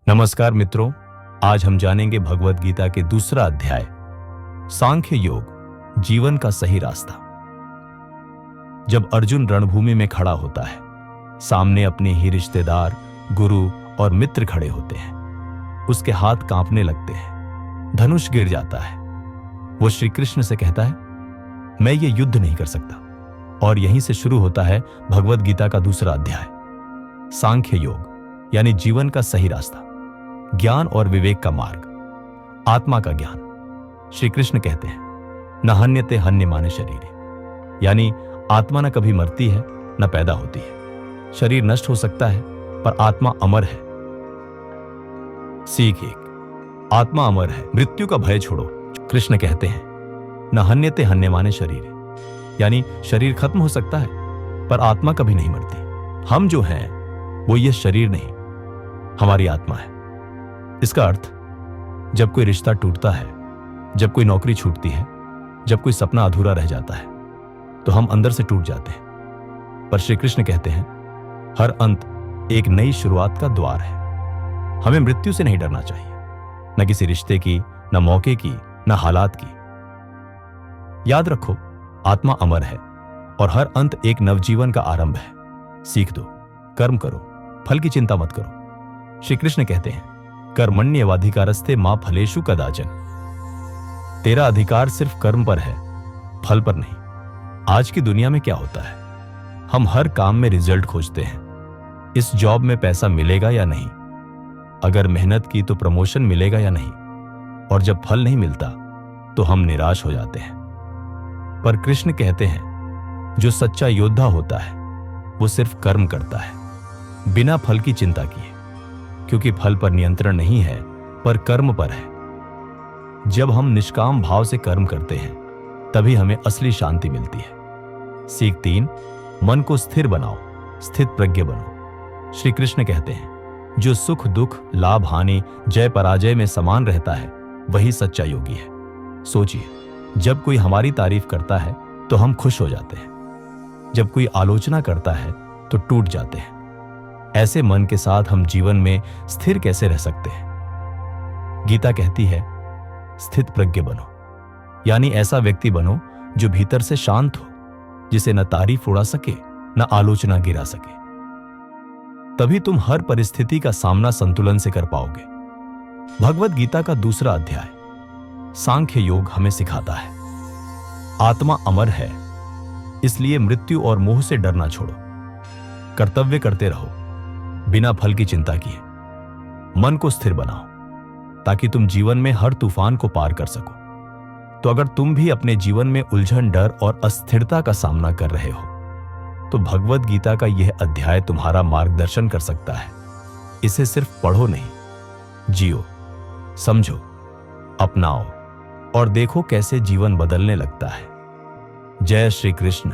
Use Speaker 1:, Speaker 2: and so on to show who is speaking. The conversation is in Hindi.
Speaker 1: नमस्कार मित्रों, आज हम जानेंगे भगवत गीता के दूसरा अध्याय सांख्य योग, जीवन का सही रास्ता। जब अर्जुन रणभूमि में खड़ा होता है, सामने अपने ही रिश्तेदार, गुरु और मित्र खड़े होते हैं। उसके हाथ कांपने लगते हैं, धनुष गिर जाता है। वो श्री कृष्ण से कहता है, मैं ये युद्ध नहीं कर सकता। और यहीं से शुरू होता है भगवत गीता का दूसरा अध्याय, सांख्य योग यानी जीवन का सही रास्ता, ज्ञान और विवेक का मार्ग, आत्मा का ज्ञान। श्री कृष्ण कहते हैं, न हन्यते हन्यमाने शरीर, यानी आत्मा न कभी मरती है न पैदा होती है। शरीर नष्ट हो सकता है पर आत्मा अमर है। सीख एक, आत्मा अमर है, मृत्यु का भय छोड़ो। कृष्ण कहते हैं, न हन्यते हन्यमाने शरीर, यानी शरीर खत्म हो सकता है पर आत्मा कभी नहीं मरती। हम जो हैं वो ये शरीर नहीं, हमारी आत्मा है। इसका अर्थ, जब कोई रिश्ता टूटता है, जब कोई नौकरी छूटती है, जब कोई सपना अधूरा रह जाता है, तो हम अंदर से टूट जाते हैं। पर श्री कृष्ण कहते हैं, हर अंत एक नई शुरुआत का द्वार है। हमें मृत्यु से नहीं डरना चाहिए, न किसी रिश्ते की, न मौके की, न हालात की। याद रखो, आत्मा अमर है और हर अंत एक नवजीवन का आरंभ है। सीख दो, कर्म करो, फल की चिंता मत करो। श्री कृष्ण कहते हैं, कर्मण्येवाधिकारस्ते मा फलेषु कदाचन। तेरा अधिकार सिर्फ कर्म पर है, फल पर नहीं। आज की दुनिया में क्या होता है, हम हर काम में रिजल्ट खोजते हैं। इस जॉब में पैसा मिलेगा या नहीं, अगर मेहनत की तो प्रमोशन मिलेगा या नहीं, और जब फल नहीं मिलता तो हम निराश हो जाते हैं। पर कृष्ण कहते हैं, जो सच्चा योद्धा होता है वो सिर्फ कर्म करता है, बिना फल की चिंता किए, क्योंकि फल पर नियंत्रण नहीं है पर कर्म पर है। जब हम निष्काम भाव से कर्म करते हैं तभी हमें असली शांति मिलती है। सीख 3, मन को स्थिर बनाओ, स्थित प्रज्ञ बनो। श्री कृष्ण कहते हैं, जो सुख दुख, लाभ हानि, जय पराजय में समान रहता है वही सच्चा योगी है। सोचिए, जब कोई हमारी तारीफ करता है तो हम खुश हो जाते हैं, जब कोई आलोचना करता है तो टूट जाते हैं। ऐसे मन के साथ हम जीवन में स्थिर कैसे रह सकते हैं? गीता कहती है, स्थित प्रज्ञ बनो, यानी ऐसा व्यक्ति बनो जो भीतर से शांत हो, जिसे न तारीफ उड़ा सके न आलोचना गिरा सके। तभी तुम हर परिस्थिति का सामना संतुलन से कर पाओगे। भगवत गीता का दूसरा अध्याय, सांख्य योग, हमें सिखाता है, आत्मा अमर है, इसलिए मृत्यु और मोह से डरना छोड़ो। कर्तव्य करते रहो, बिना फल की चिंता किए। मन को स्थिर बनाओ ताकि तुम जीवन में हर तूफान को पार कर सको। तो अगर तुम भी अपने जीवन में उलझन, डर और अस्थिरता का सामना कर रहे हो तो भगवत गीता का यह अध्याय तुम्हारा मार्गदर्शन कर सकता है। इसे सिर्फ पढ़ो नहीं, जियो, समझो, अपनाओ और देखो कैसे जीवन बदलने लगता है। जय श्री कृष्ण।